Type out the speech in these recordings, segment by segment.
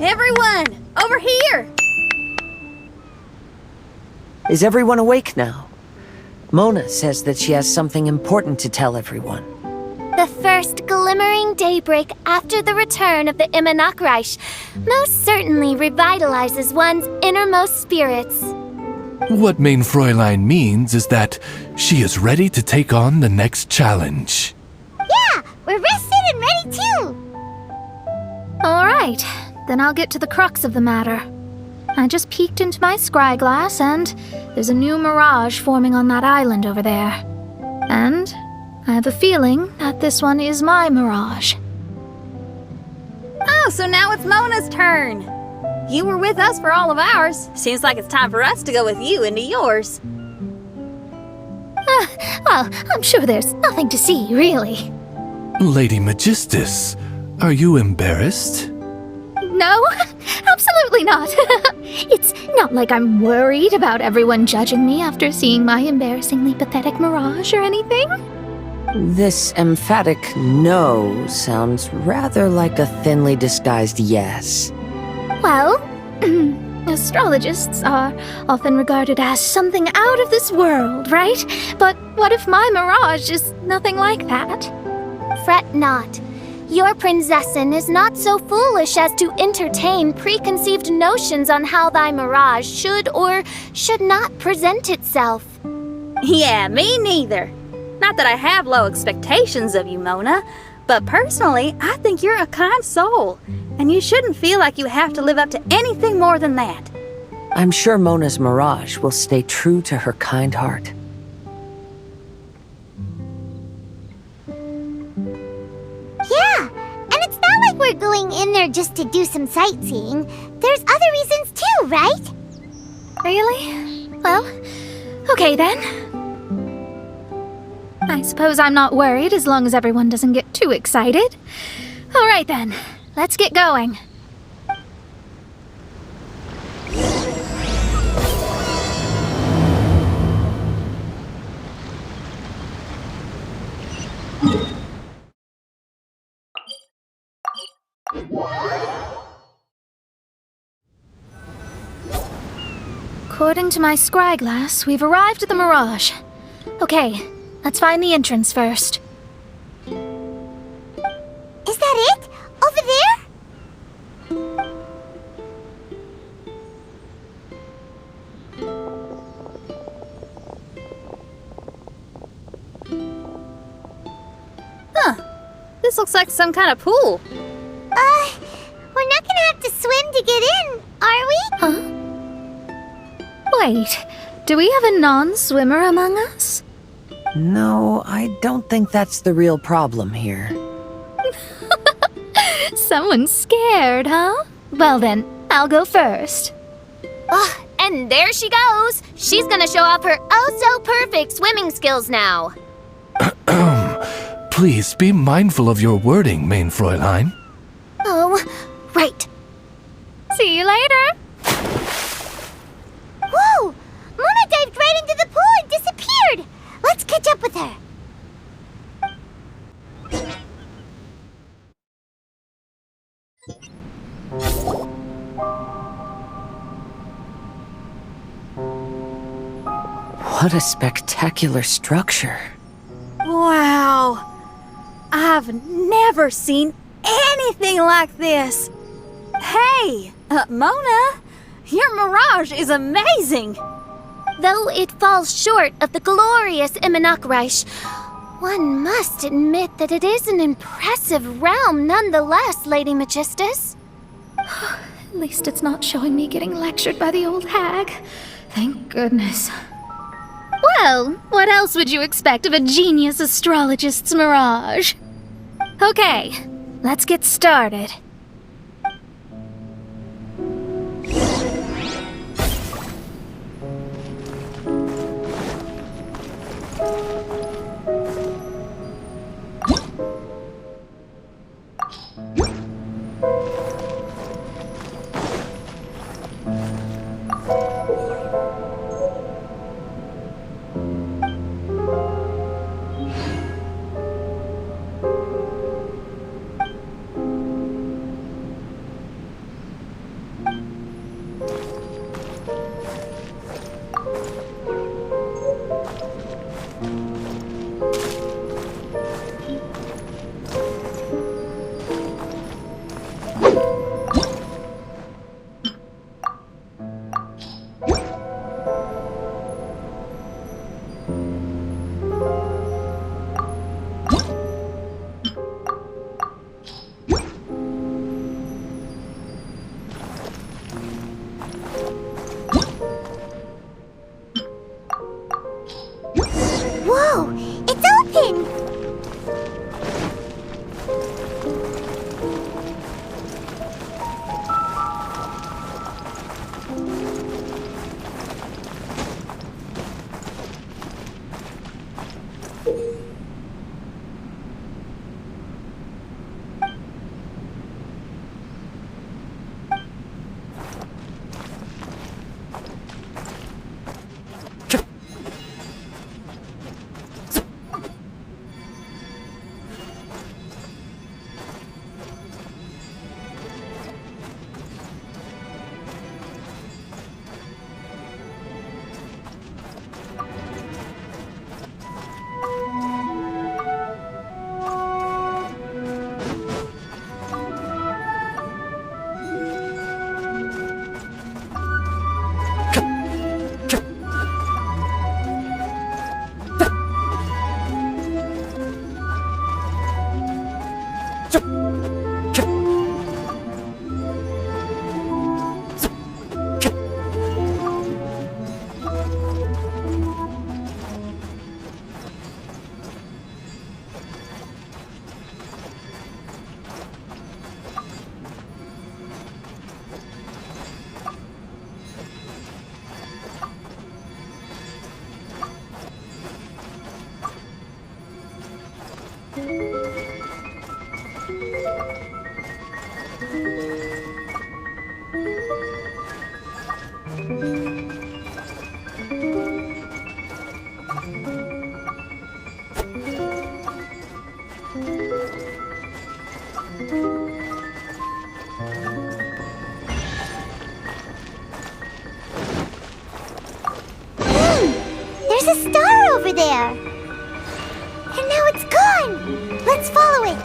Everyone, over here! Is everyone awake now? Mona says that she has something important to tell everyone. The first glimmering daybreak after the return of the Immanakreich most certainly revitalizes one's innermost spirits. What Main Fräulein means is that she is ready to take on the next challenge. Yeah, we're rested and ready too! Alright, then I'll get to the crux of the matter. I just peeked into my scry glass and there's a new mirage forming on that island over there. And I have a feeling that this one is my mirage. Oh, so now it's Mona's turn. You were with us for all of ours. Seems like it's time for us to go with you into yours. Well, I'm sure there's nothing to see, really. Lady Magistus, are you embarrassed? No, absolutely not. It's not like I'm worried about everyone judging me after seeing my embarrassingly pathetic mirage or anything. This emphatic no sounds rather like a thinly disguised yes. Well, astrologists are often regarded as something out of this world, right? But what if my mirage is nothing like that? Fret not. Your prinzessin is not so foolish as to entertain preconceived notions on how thy mirage should or should not present itself. Yeah, me neither. Not that I have low expectations of you, Mona, but personally, I think you're a kind soul, and you shouldn't feel like you have to live up to anything more than that. I'm sure Mona's mirage will stay true to her kind heart. Yeah, and it's not like we're going in there just to do some sightseeing. There's other reasons too, right? Really? Well, okay then. I suppose I'm not worried as long as everyone doesn't get too excited. Alright then, let's get going. According to my scry glass, we've arrived at the mirage. Okay, let's find the entrance first. Is that it? Over there? Huh. This looks like some kind of pool. We're not gonna have to swim to get in, are we? Huh? Wait, do we have a non-swimmer among us? No, I don't think that's the real problem here. Someone's scared, huh? Well then, I'll go first. And there she goes. She's gonna show off her oh-so-perfect swimming skills now. Please be mindful of your wording, Main Fräulein. Oh, right. See you later. Whoa! Mona dived right into the pool and disappeared! Let's catch up with her. What a spectacular structure. Wow. I've never seen anything like this. Hey, Mona, your mirage is amazing. Though it falls short of the glorious Immanakreich, one must admit that it is an impressive realm nonetheless, Lady Magistus. At least it's not showing me getting lectured by the old hag. Thank goodness. Well, what else would you expect of a genius astrologist's mirage? Okay, let's get started. There's a star over there. And now it's gone. Let's follow it.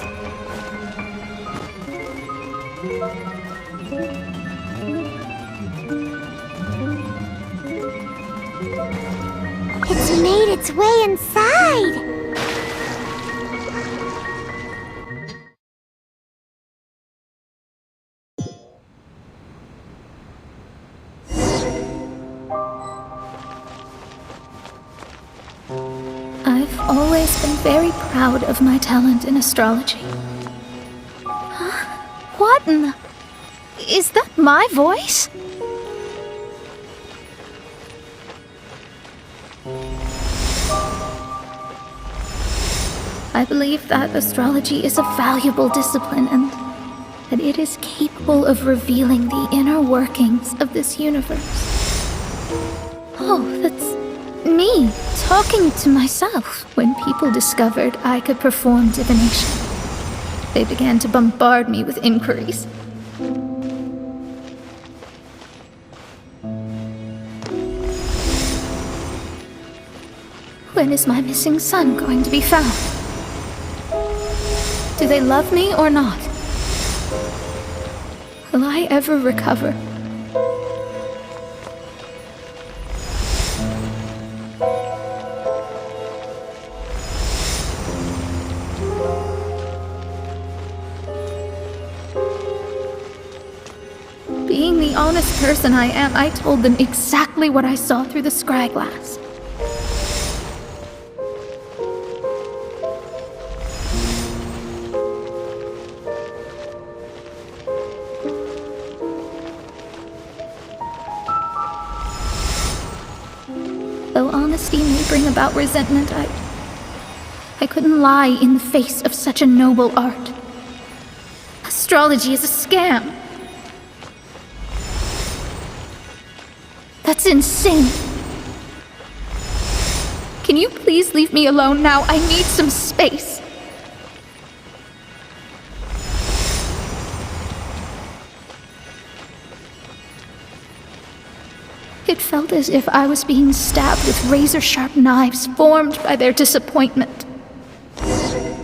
It's made its way inside. I've always been very proud of my talent in astrology. Huh? What in the... Is that my voice? I believe that astrology is a valuable discipline and that it is capable of revealing the inner workings of this universe. Oh, that's me talking to myself. When people discovered I could perform divination, they began to bombard me with inquiries. When is my missing son going to be found? Do they love me or not? Will I ever recover? Being the honest person I am, I told them exactly what I saw through the scryglass. Though honesty may bring about resentment, I couldn't lie in the face of such a noble art. Astrology is a scam. That's insane. Can you please leave me alone now? I need some space. It felt as if I was being stabbed with razor-sharp knives formed by their disappointment.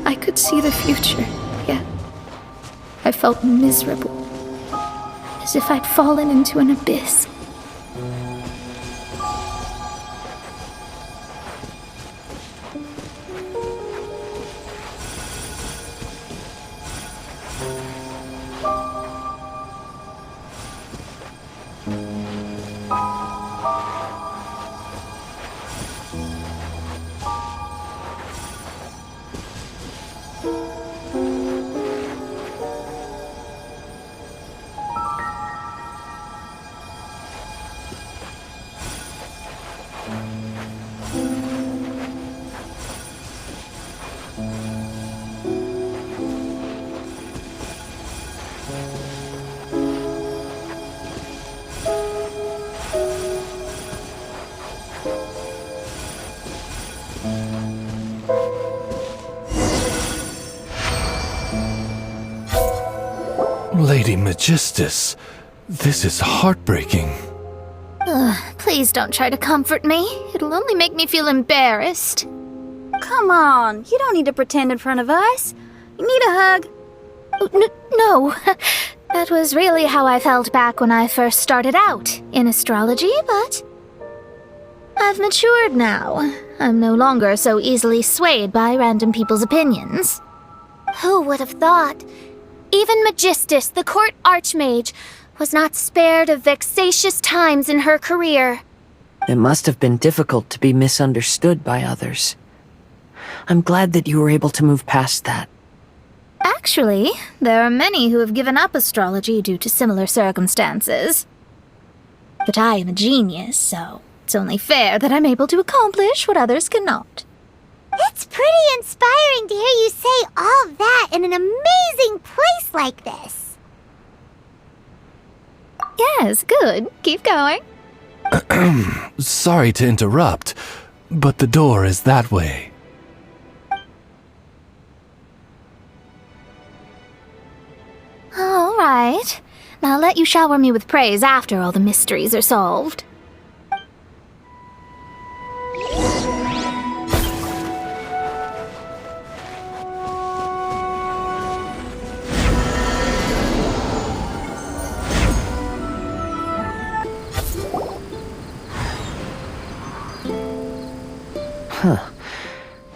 I could see the future, yet I felt miserable, as if I'd fallen into an abyss. Lady Magistus, this is heartbreaking. Please don't try to comfort me. It'll only make me feel embarrassed. Come on, you don't need to pretend in front of us. You need a hug. No. That was really how I felt back when I first started out in astrology, but I've matured now. I'm no longer so easily swayed by random people's opinions. Who would have thought? Even Magistus, the court archmage, was not spared of vexatious times in her career. It must have been difficult to be misunderstood by others. I'm glad that you were able to move past that. Actually, there are many who have given up astrology due to similar circumstances. But I am a genius, so it's only fair that I'm able to accomplish what others cannot. It's pretty inspiring to hear you say all that in an amazing place like this. Yes, good. Keep going. Sorry to interrupt, but the door is that way. All right. Now I'll let you shower me with praise after all the mysteries are solved.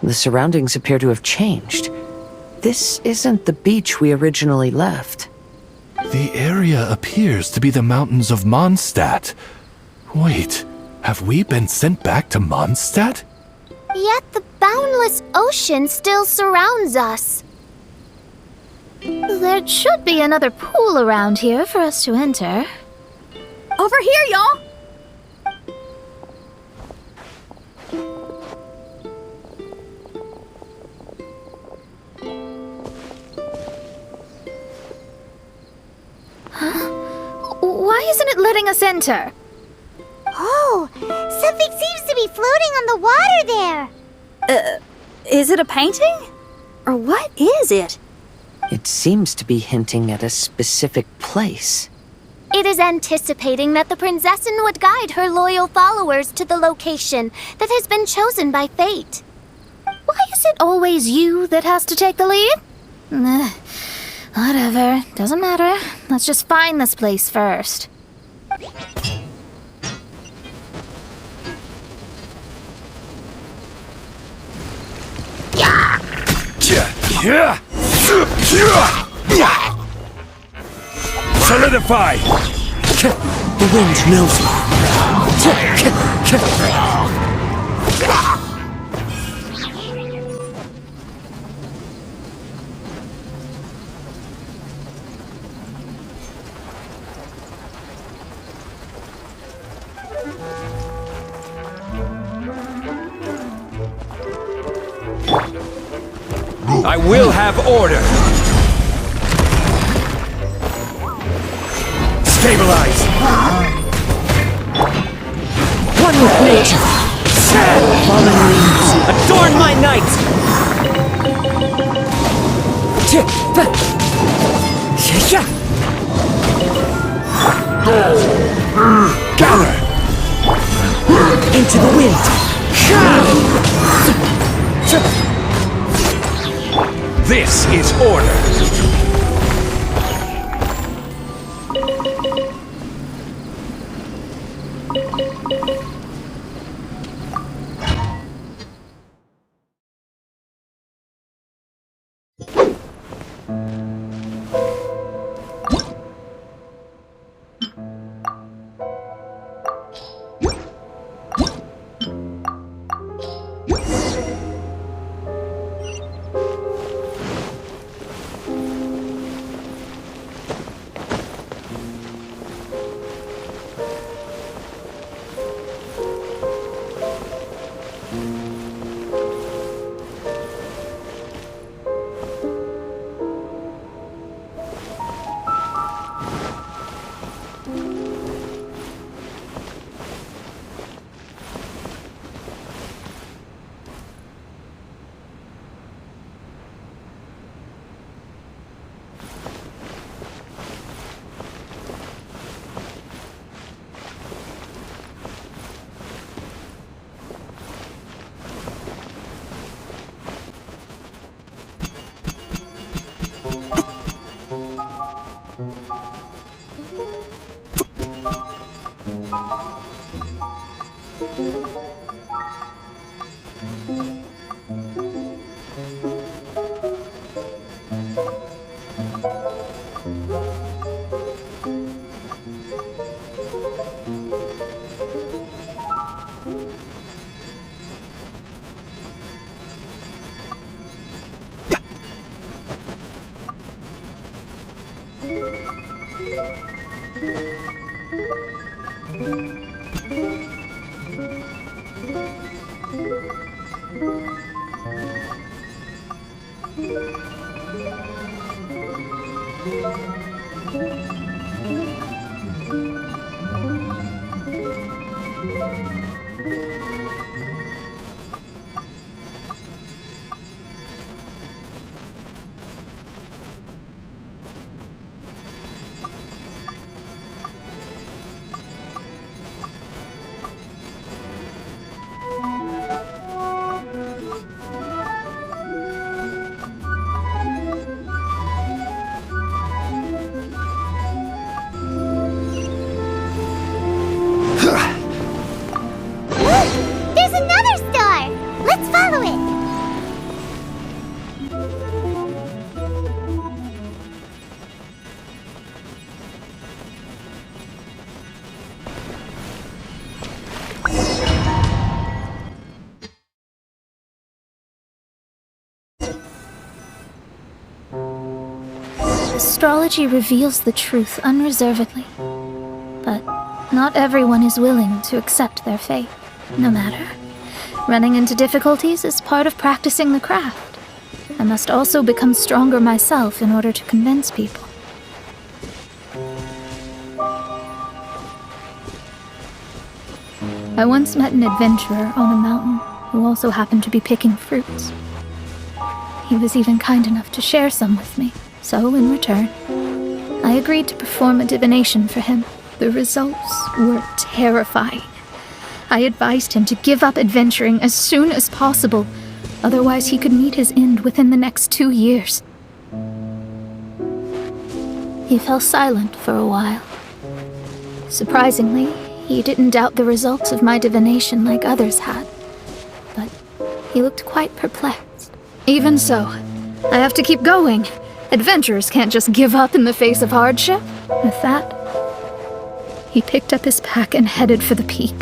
The surroundings appear to have changed. This isn't the beach we originally left. The area appears to be the mountains of Mondstadt. Wait, have we been sent back to Mondstadt? Yet the boundless ocean still surrounds us. There should be another pool around here for us to enter. Over here, y'all! Why isn't it letting us enter? Oh, something seems to be floating on the water there. Is it a painting? Or what is it? It seems to be hinting at a specific place. It is anticipating that the Prinzessin would guide her loyal followers to the location that has been chosen by fate. Why is it always you that has to take the lead? Whatever, doesn't matter. Let's just find this place first. Solidify! The wind knows I will have order! Stabilize! one with nature. Fallen leaves adorn my night. Gather! Into the wind. This is order! There's another star! Let's follow it! Astrology reveals the truth unreservedly, but not everyone is willing to accept their fate, no matter. Running into difficulties is part of practicing the craft. I must also become stronger myself in order to convince people. I once met an adventurer on a mountain who also happened to be picking fruits. He was even kind enough to share some with me, so in return, I agreed to perform a divination for him. The results were terrifying. I advised him to give up adventuring as soon as possible, otherwise he could meet his end within the next 2 years. He fell silent for a while. Surprisingly, he didn't doubt the results of my divination like others had, but he looked quite perplexed. Even so, I have to keep going. Adventurers can't just give up in the face of hardship. With that, he picked up his pack and headed for the peak.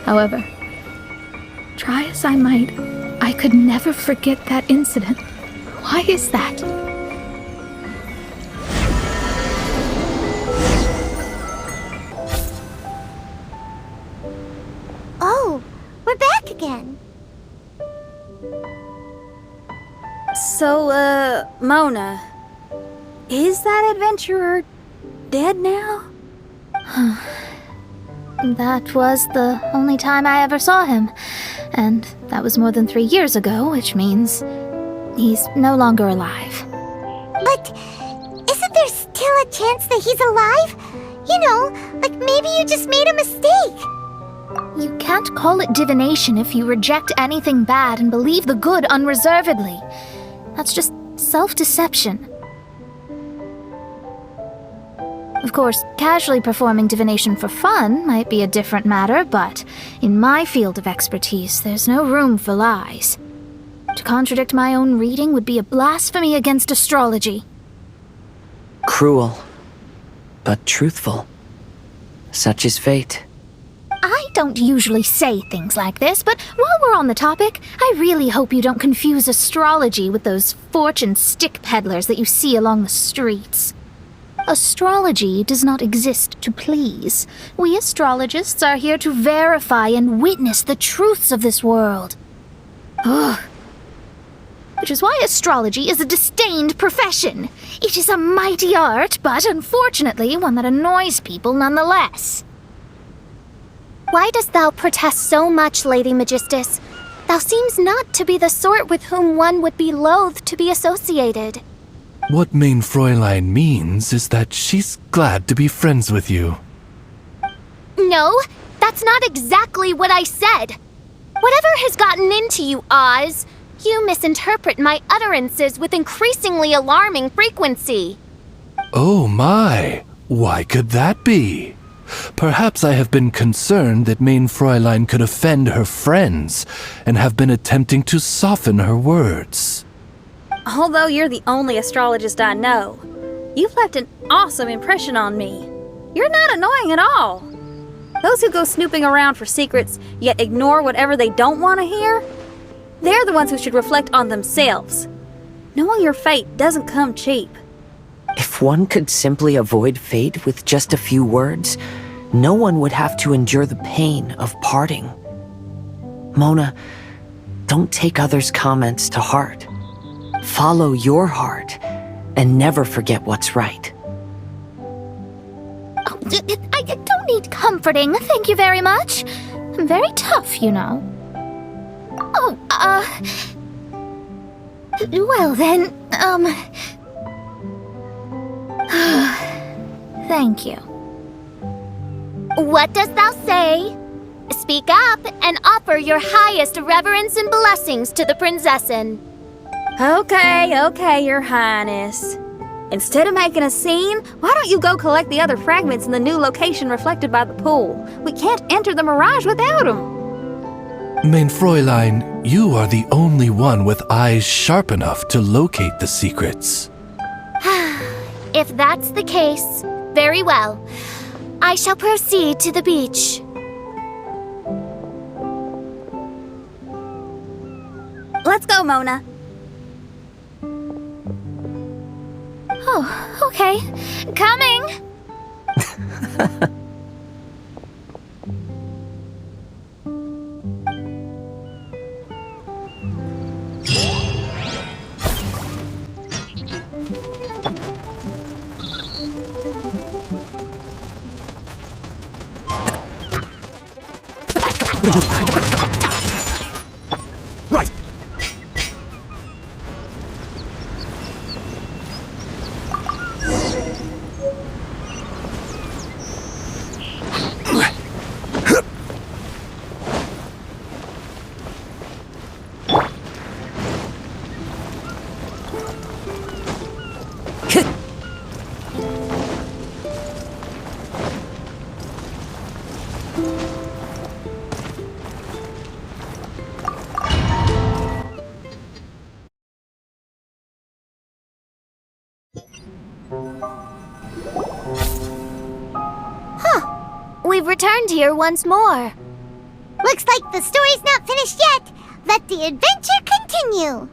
However, try as I might, I could never forget that incident. Why is that? Oh, we're back again. So, Mona, is that adventurer dead now? That was the only time I ever saw him, and that was more than 3 years ago, which means he's no longer alive. But isn't there still a chance that he's alive? You know, like maybe you just made a mistake. You can't call it divination if you reject anything bad and believe the good unreservedly. That's just self-deception. Of course, casually performing divination for fun might be a different matter, but in my field of expertise, there's no room for lies. To contradict my own reading would be a blasphemy against astrology. Cruel, but truthful. Such is fate. I don't usually say things like this, but while we're on the topic, I really hope you don't confuse astrology with those fortune stick peddlers that you see along the streets. Astrology does not exist to please. We astrologists are here to verify and witness the truths of this world. Ugh. Which is why astrology is a disdained profession. It is a mighty art, but unfortunately one that annoys people nonetheless. Why dost thou protest so much, Lady Magistus? Thou seems not to be the sort with whom one would be loath to be associated. What Mein Fräulein means is that she's glad to be friends with you. No, that That's not exactly what I said. Whatever has gotten into you, Oz, you misinterpret my utterances with increasingly alarming frequency. Oh my, why could that be? Perhaps I have been concerned that Mein Fräulein could offend her friends and have been attempting to soften her words. Although you're the only astrologist I know, you've left an awesome impression on me. You're not annoying at all. Those who go snooping around for secrets, yet ignore whatever they don't want to hear, they're the ones who should reflect on themselves. Knowing your fate doesn't come cheap. If one could simply avoid fate with just a few words, no one would have to endure the pain of parting. Mona, don't take others' comments to heart. Follow your heart and never forget what's right. Oh, I don't need comforting, thank you very much. I'm very tough, you know. Oh, well then, thank you. What dost thou say? Speak up and offer your highest reverence and blessings to the Prinzessin. Okay, Your Highness. Instead of making a scene, why don't you go collect the other fragments in the new location reflected by the pool? We can't enter the mirage without them. Mein Fräulein, you are the only one with eyes sharp enough to locate the secrets. If that's the case, very well. I shall proceed to the beach. Let's go, Mona. Oh, okay. Coming! Right. We've returned here once more. Looks like the story's not finished yet. Let the adventure continue.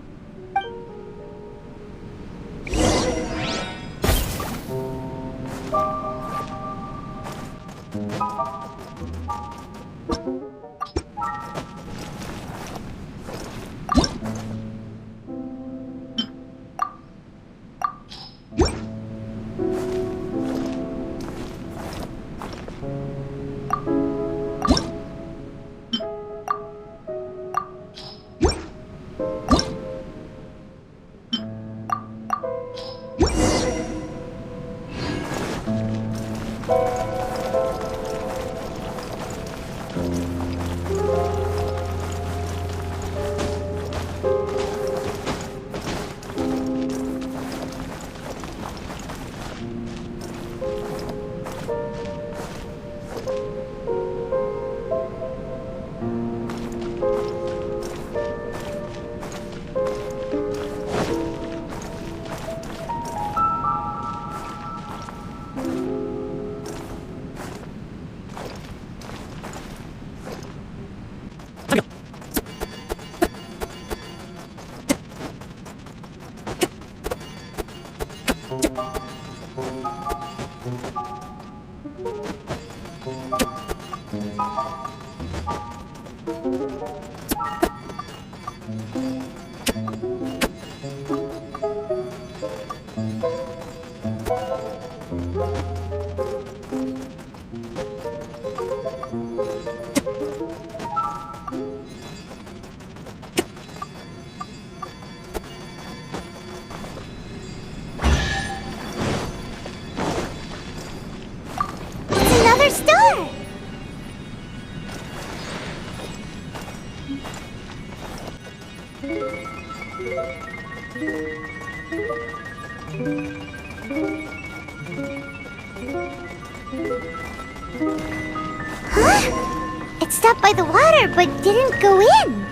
It stopped by the water, but didn't go in.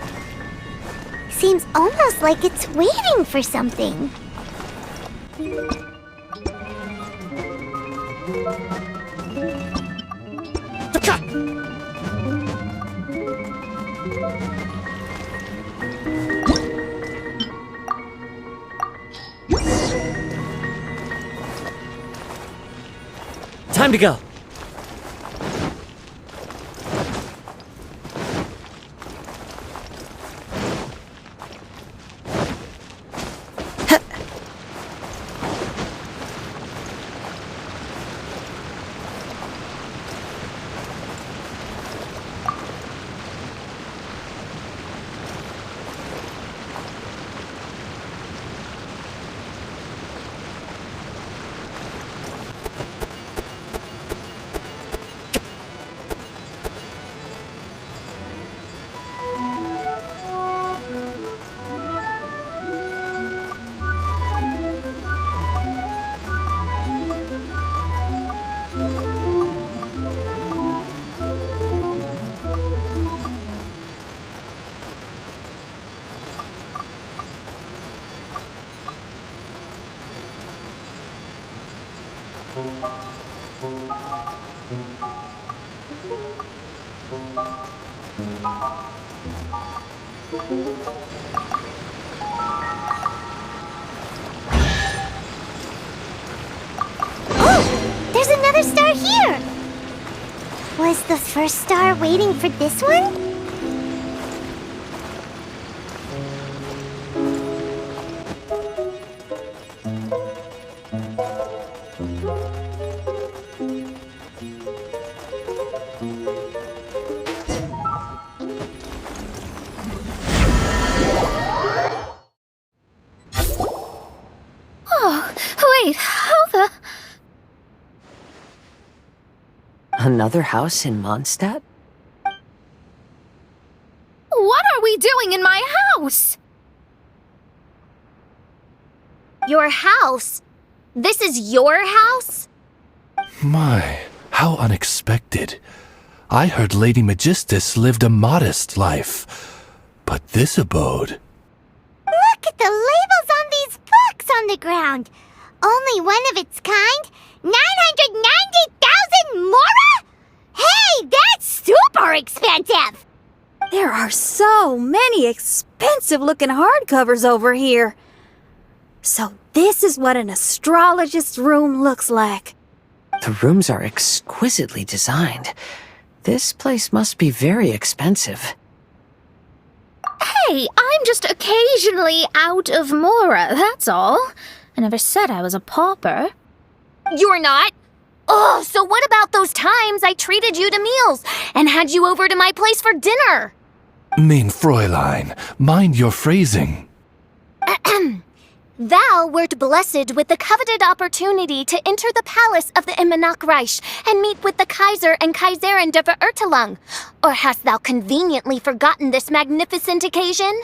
Seems almost like it's waiting for something. Time to go. Oh! There's another star here! Was the first star waiting for this one? Wait, how the... Another house in Mondstadt? What are we doing in my house? Your house? This is your house? My, how unexpected. I heard Lady Magistus lived a modest life, but this abode... Look at the labels on these books on the ground. Only one of its kind? 990,000 mora? Hey, that's super expensive! There are so many expensive-looking hardcovers over here. So this is what an astrologist's room looks like. The rooms are exquisitely designed. This place must be very expensive. Hey, I'm just occasionally out of mora, that's all. I never said I was a pauper. You're not? Oh, so what about those times I treated you to meals and had you over to my place for dinner? Mein Fräulein, mind your phrasing. Thou wert blessed with the coveted opportunity to enter the palace of the Immenachreich and meet with the Kaiser and Kaiserin der Verurteilung. Or hast thou conveniently forgotten this magnificent occasion?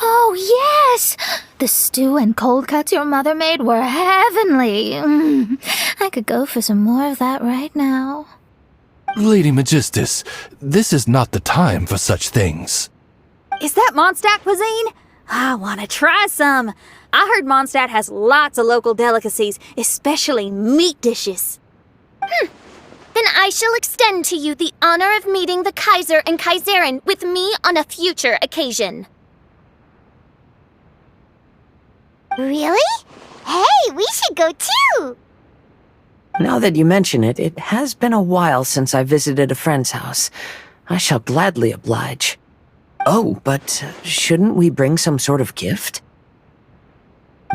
Oh, yes! The stew and cold cuts your mother made were heavenly. I could go for some more of that right now. Lady Magistus, this is not the time for such things. Is that Mondstadt cuisine? I want to try some. I heard Mondstadt has lots of local delicacies, especially meat dishes. Then I shall extend to you the honor of meeting the Kaiser and Kaiserin with me on a future occasion. Really? Hey, we should go too! Now that you mention it, it has been a while since I visited a friend's house. I shall gladly oblige. Oh, but shouldn't we bring some sort of gift?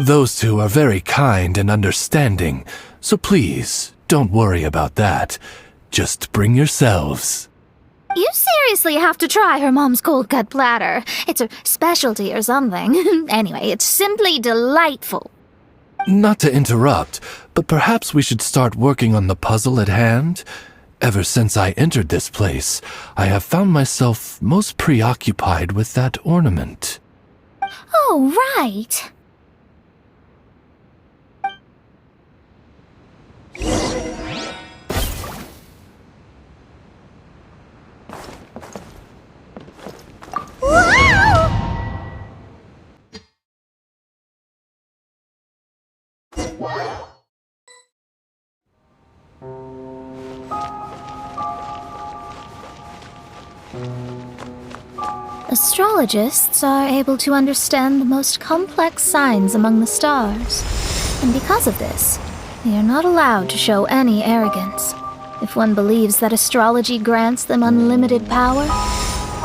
Those two are very kind and understanding, so please, don't worry about that. Just bring yourselves. You seriously have to try her mom's cold cut platter. It's a specialty or something. Anyway, it's simply delightful. Not to interrupt, but perhaps we should start working on the puzzle at hand? Ever since I entered this place, I have found myself most preoccupied with that ornament. Oh, right. Astrologists are able to understand the most complex signs among the stars, and because of this, they are not allowed to show any arrogance. If one believes that astrology grants them unlimited power,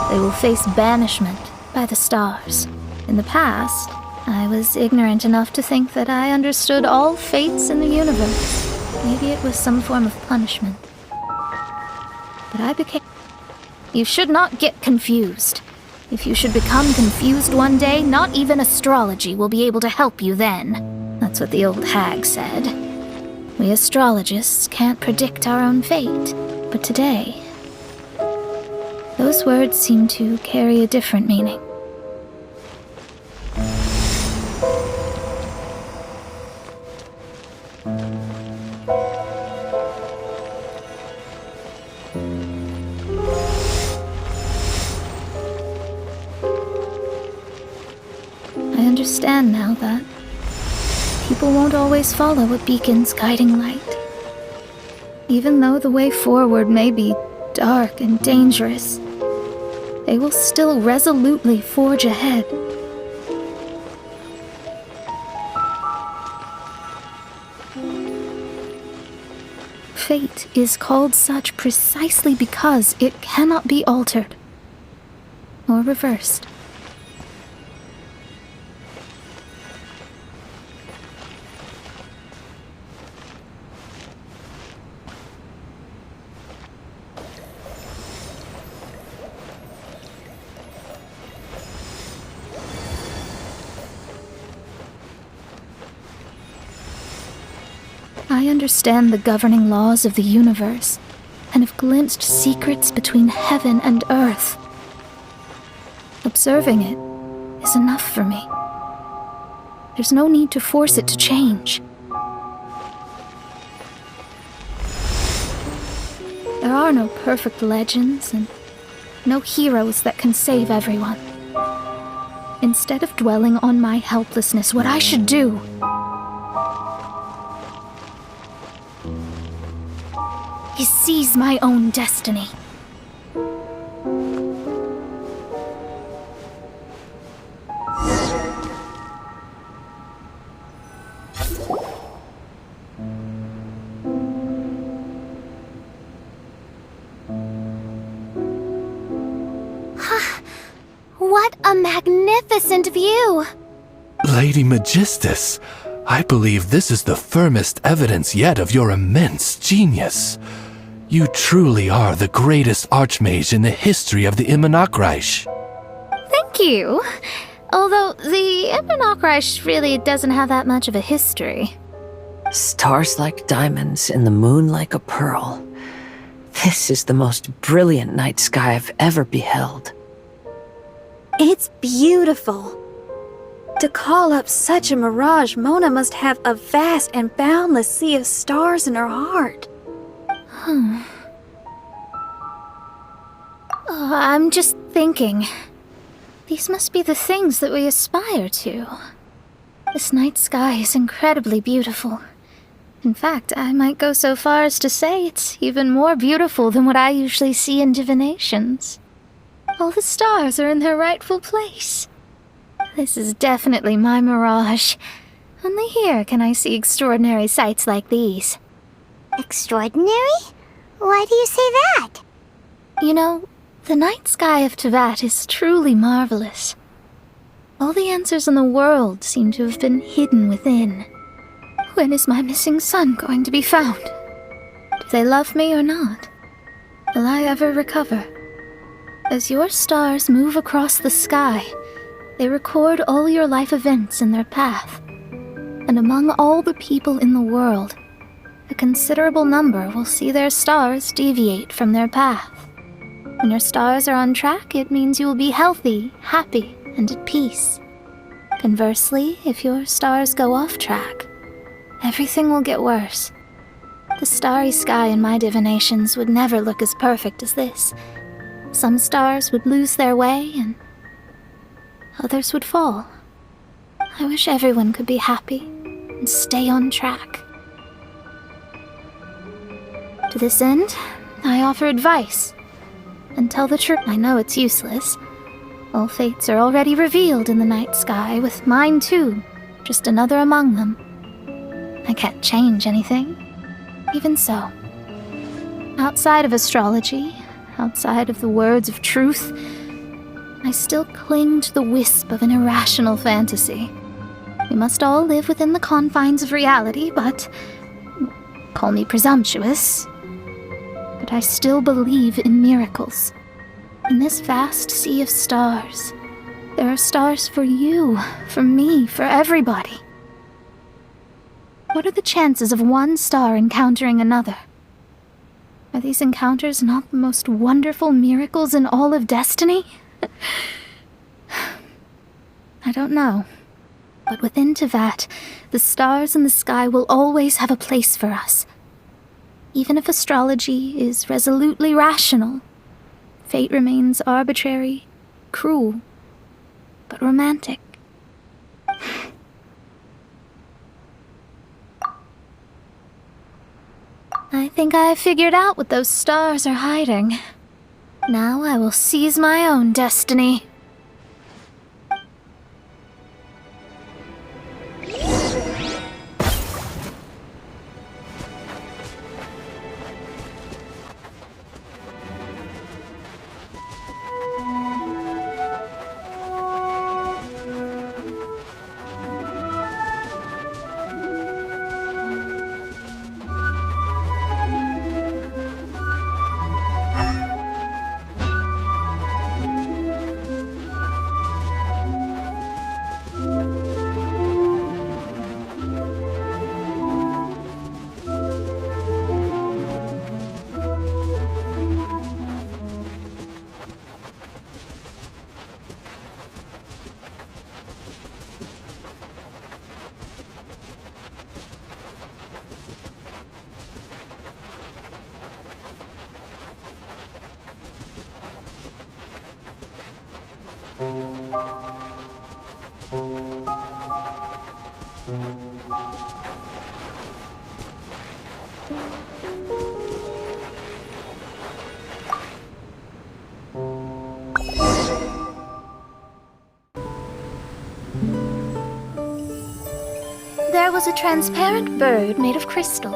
they will face banishment by the stars. In the past, I was ignorant enough to think that I understood all fates in the universe. Maybe it was some form of punishment. But I became... You should not get confused. If you should become confused one day, not even astrology will be able to help you then. That's what the old hag said. We astrologists can't predict our own fate. But today, those words seem to carry a different meaning. I understand now that people won't always follow a beacon's guiding light. Even though the way forward may be dark and dangerous, they will still resolutely forge ahead. Fate is called such precisely because it cannot be altered or reversed. I understand the governing laws of the universe, and have glimpsed secrets between heaven and earth. Observing it is enough for me. There's no need to force it to change. There are no perfect legends, and no heroes that can save everyone. Instead of dwelling on my helplessness, what I should do is seize my own destiny. What a magnificent view! Lady Magistus, I believe this is the firmest evidence yet of your immense genius. You truly are the greatest archmage in the history of the Immonakreich. Thank you. Although the Immonakreich really doesn't have that much of a history. Stars like diamonds and the moon like a pearl. This is the most brilliant night sky I've ever beheld. It's beautiful. To call up such a mirage, Mona must have a vast and boundless sea of stars in her heart. I'm just thinking. These must be the things that we aspire to. This night sky is incredibly beautiful. In fact, I might go so far as to say it's even more beautiful than what I usually see in divinations. All the stars are in their rightful place. This is definitely my mirage. Only here can I see extraordinary sights like these. Extraordinary? Why do you say that? You know, the night sky of Teyvat is truly marvelous. All the answers in the world seem to have been hidden within. When is my missing son going to be found? Do they love me or not? Will I ever recover? As your stars move across the sky, they record all your life events in their path. And among all the people in the world, a considerable number will see their stars deviate from their path. When your stars are on track, it means you will be healthy, happy, and at peace. Conversely, if your stars go off track, everything will get worse. The starry sky in my divinations would never look as perfect as this. Some stars would lose their way, and others would fall. I wish everyone could be happy and stay on track. To this end, I offer advice. And tell the truth, I know it's useless. All fates are already revealed in the night sky, with mine too, just another among them. I can't change anything. Even so, outside of astrology, outside of the words of truth, I still cling to the wisp of an irrational fantasy. We must all live within the confines of reality, but call me presumptuous, but I still believe in miracles. In this vast sea of stars, there are stars for you, for me, for everybody. What are the chances of one star encountering another? Are these encounters not the most wonderful miracles in all of destiny? I don't know. But within Tevat, the stars in the sky will always have a place for us. Even if astrology is resolutely rational, fate remains arbitrary, cruel, but romantic. I think I have figured out what those stars are hiding. Now I will seize my own destiny. There was a transparent bird made of crystal.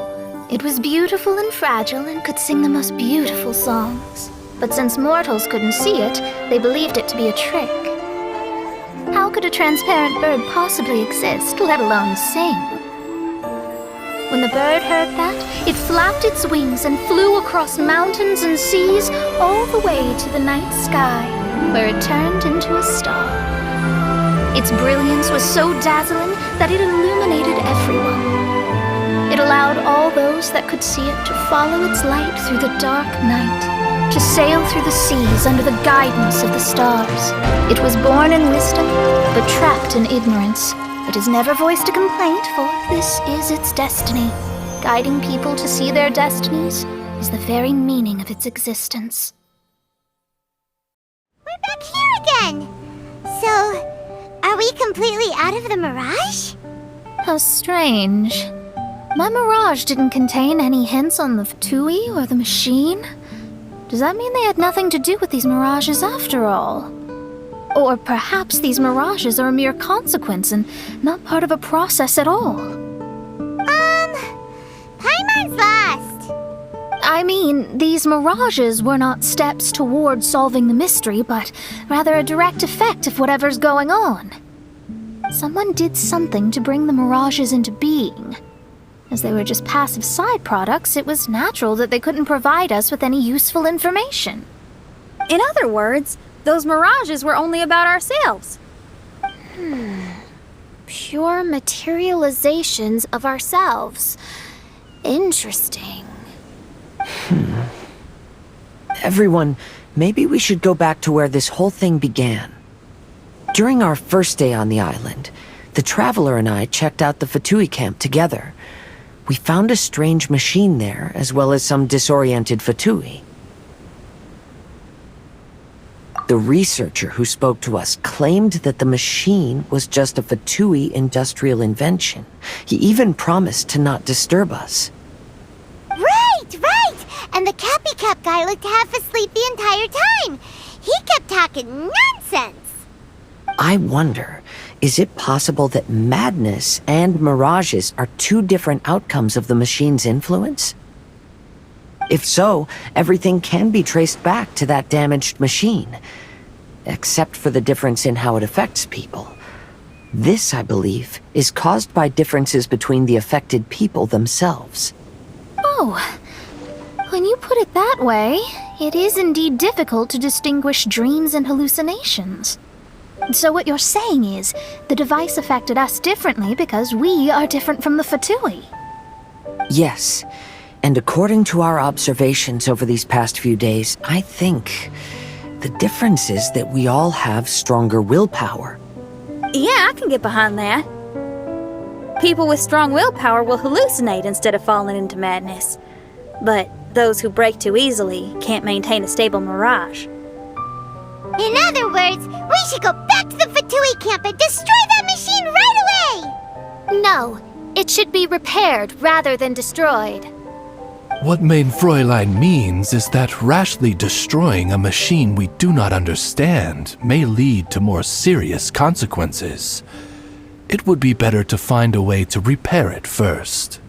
It was beautiful and fragile and could sing the most beautiful songs. But since mortals couldn't see it, they believed it to be a trick. How could a transparent bird possibly exist, let alone sing? When the bird heard that, it flapped its wings and flew across mountains and seas all the way to the night sky, where it turned into a star. Its brilliance was so dazzling that it illuminated everyone. It allowed all those that could see it to follow its light through the dark night, to sail through the seas under the guidance of the stars. It was born in wisdom, but trapped in ignorance. It has never voiced a complaint, for this is its destiny. Guiding people to see their destinies is the very meaning of its existence. We're back here again! So, are we completely out of the mirage? How strange. My mirage didn't contain any hints on the Tui or the machine. Does that mean they had nothing to do with these mirages after all? Or perhaps these mirages are a mere consequence and not part of a process at all? Paimon's lost! I mean, these mirages were not steps towards solving the mystery, but rather a direct effect of whatever's going on. Someone did something to bring the mirages into being. As they were just passive side products, it was natural that they couldn't provide us with any useful information. In other words, those mirages were only about ourselves. Pure materializations of ourselves. Interesting. Everyone, maybe we should go back to where this whole thing began. During our first day on the island, the traveler and I checked out the Fatui camp together. We found a strange machine there, as well as some disoriented Fatui. The researcher who spoke to us claimed that the machine was just a Fatui industrial invention. He even promised to not disturb us. Right! And the Cappy Cap guy looked half asleep the entire time. He kept talking nonsense. I wonder, is it possible that madness and mirages are two different outcomes of the machine's influence? If so, everything can be traced back to that damaged machine, except for the difference in how it affects people. This, I believe, is caused by differences between the affected people themselves. Oh, when you put it that way, it is indeed difficult to distinguish dreams and hallucinations. So what you're saying is, the device affected us differently because we are different from the Fatui. Yes, and according to our observations over these past few days, I think the difference is that we all have stronger willpower. Yeah, I can get behind that. People with strong willpower will hallucinate instead of falling into madness. But those who break too easily can't maintain a stable mirage. In other words, we should go back to the Fatui camp and destroy that machine right away! No, it should be repaired rather than destroyed. What Mein Fräulein means is that rashly destroying a machine we do not understand may lead to more serious consequences. It would be better to find a way to repair it first.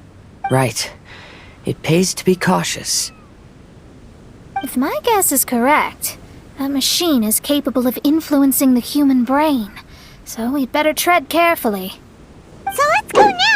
Right. It pays to be cautious. If my guess is correct, that machine is capable of influencing the human brain, so we'd better tread carefully. So let's go now!